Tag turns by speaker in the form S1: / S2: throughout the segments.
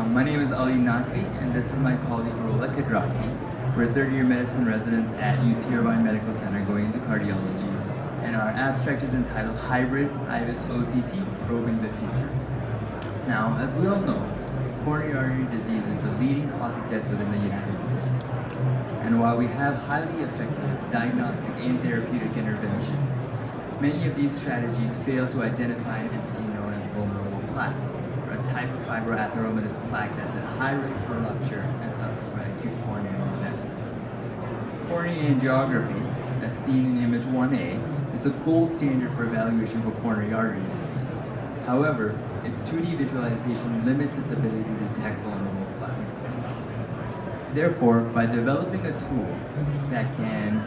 S1: My name is Ali Naqvi, and this is my colleague Rola Kadraki. We're third-year medicine residents at UC Irvine Medical Center going into cardiology, and our abstract is entitled Hybrid IVUS OCT Probing the Future. Now, as we all know, coronary artery disease is the leading cause of death within the United States. And while we have highly effective diagnostic and therapeutic interventions, many of these strategies fail to identify an entity known as vulnerable plaque, or a type of fibroatheromatous plaque that's at high risk for rupture and subsequent acute coronary event. Coronary angiography, as seen in image 1A, is the gold standard for evaluation for coronary artery disease. However, its 2D visualization limits its ability to detect vulnerable plaque. Therefore, by developing a tool that can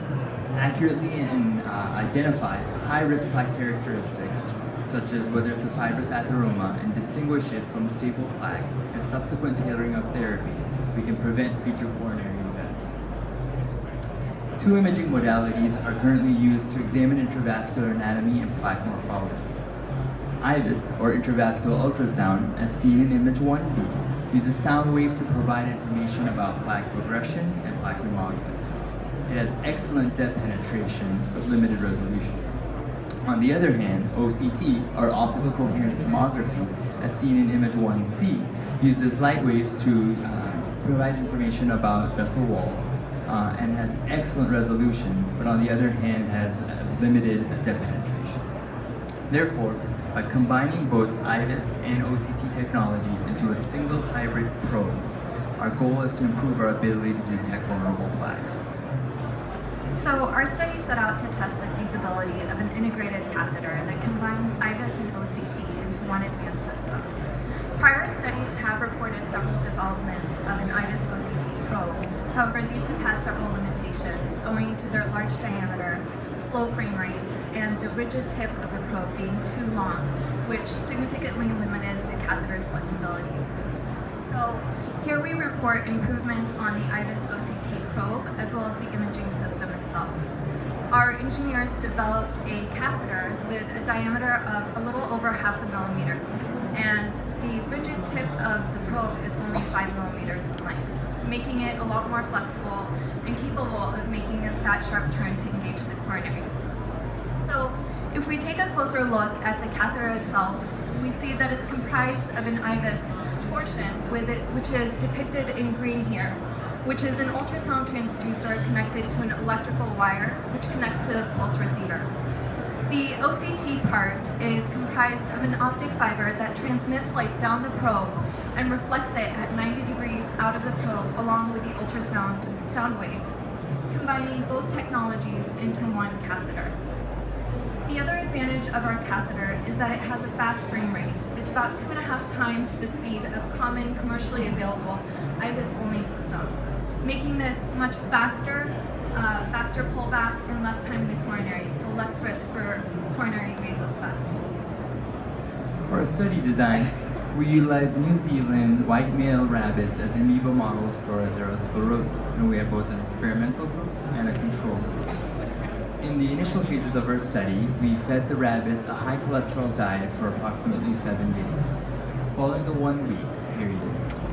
S1: accurately identify high-risk plaque characteristics, such as whether it's a fibrous atheroma, and distinguish it from stable plaque, and subsequent tailoring of therapy, we can prevent future coronary events. Two imaging modalities are currently used to examine intravascular anatomy and plaque morphology. IVUS, or intravascular ultrasound, as seen in image 1B, uses sound waves to provide information about plaque progression and plaque remodeling. It has excellent depth penetration with limited resolution. On the other hand, OCT, or optical coherence tomography, as seen in image 1C, uses light waves to provide information about vessel wall and has excellent resolution, but on the other hand has limited depth penetration. Therefore, by combining both IVUS and OCT technologies into a single hybrid probe, our goal is to improve our ability to detect vulnerable plaque.
S2: So our study set out to test the feasibility of an integrated catheter that combines IVUS and OCT into one advanced system. Prior studies have reported several developments of an IVUS OCT probe. However, these have had several limitations owing to their large diameter, slow frame rate, and the rigid tip of the probe being too long, which significantly limited the catheter's flexibility. So here we report improvements on the IVUS OCT probe as well as the imaging system itself. Our engineers developed a catheter with a diameter of a little over 0.5 millimeter, and the rigid tip of the probe is only 5 millimeters in length, making it a lot more flexible and capable of making that sharp turn to engage the coronary. So if we take a closer look at the catheter itself, we see that it's comprised of an IVUS portion which is depicted in green here, which is an ultrasound transducer connected to an electrical wire which connects to the pulse receiver. The OCT part is comprised of an optic fiber that transmits light down the probe and reflects it at 90 degrees out of the probe along with the ultrasound sound waves, combining both technologies into one catheter. The other advantage of our catheter is that it has a fast frame rate. It's about 2.5 times the speed of common commercially available IVUS-only systems, making this much faster, faster pullback and less time in the coronary, so less risk for coronary vasospasm.
S1: For our study design, we utilized New Zealand white male rabbits as amoeba models for atherosclerosis, and we have both an experimental group and a control group. In the initial phases of our study, we fed the rabbits a high cholesterol diet for approximately 7 days. Following the 1 week period,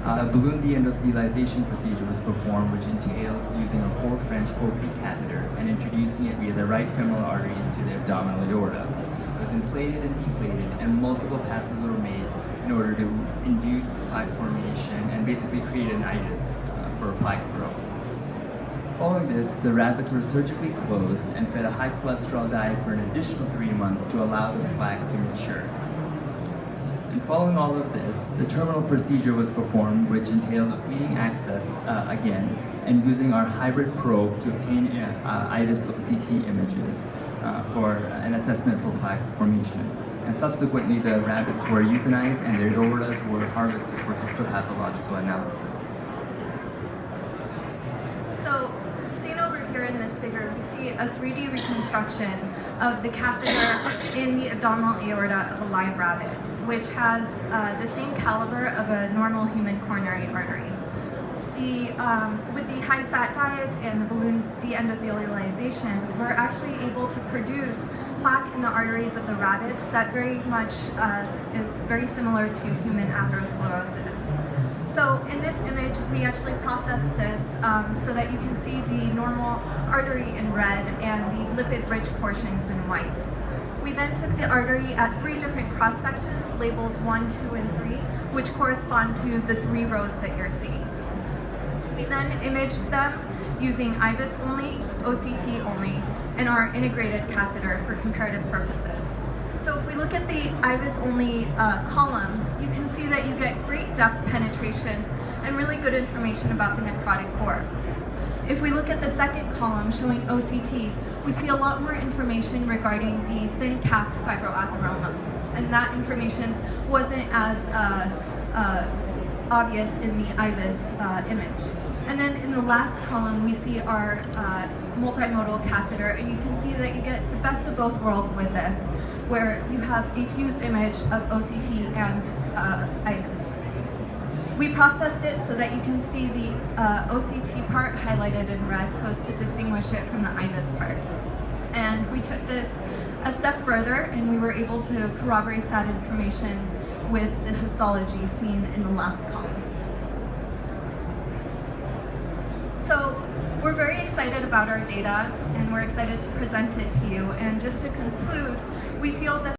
S1: a balloon de-endothelialization procedure was performed, which entails using a 4 French 4-P catheter and introducing it via the right femoral artery into the abdominal aorta. It was inflated and deflated, and multiple passes were made in order to induce plaque formation and basically create an itis for a plaque growth. Following this, the rabbits were surgically closed and fed a high cholesterol diet for an additional 3 months to allow the plaque to mature. And following all of this, the terminal procedure was performed, which entailed obtaining access again and using our hybrid probe to obtain IVUS OCT images for an assessment for plaque formation. And subsequently, the rabbits were euthanized and their aortas were harvested for histopathological analysis.
S2: So, seen over here in this figure, we see a 3D reconstruction of the catheter in the abdominal aorta of a live rabbit, which has the same caliber of a normal human coronary artery. With the high-fat diet and the balloon de-endothelialization, we're actually able to produce plaque in the arteries of the rabbits that very much is very similar to human atherosclerosis. So in this image, we actually processed this so that you can see the normal artery in red and the lipid-rich portions in white. We then took the artery at 3 different cross-sections, labeled 1, 2, and 3, which correspond to the 3 rows that you're seeing. We then imaged them using IVUS only, OCT only, and our integrated catheter for comparative purposes. So if we look at the IVUS only column, you can see that you get great depth penetration and really good information about the necrotic core. If we look at the second column showing OCT, we see a lot more information regarding the thin cap fibroatheroma, and that information wasn't as obvious in the IVUS image. And then in the last column, we see our multimodal catheter, and you can see that you get the best of both worlds with this, where you have a fused image of OCT and IVUS. We processed it so that you can see the OCT part highlighted in red so as to distinguish it from the IVUS part. And we took this a step further, and we were able to corroborate that information with the histology seen in the last column. So we're very excited about our data, and we're excited to present it to you. And just to conclude, we feel that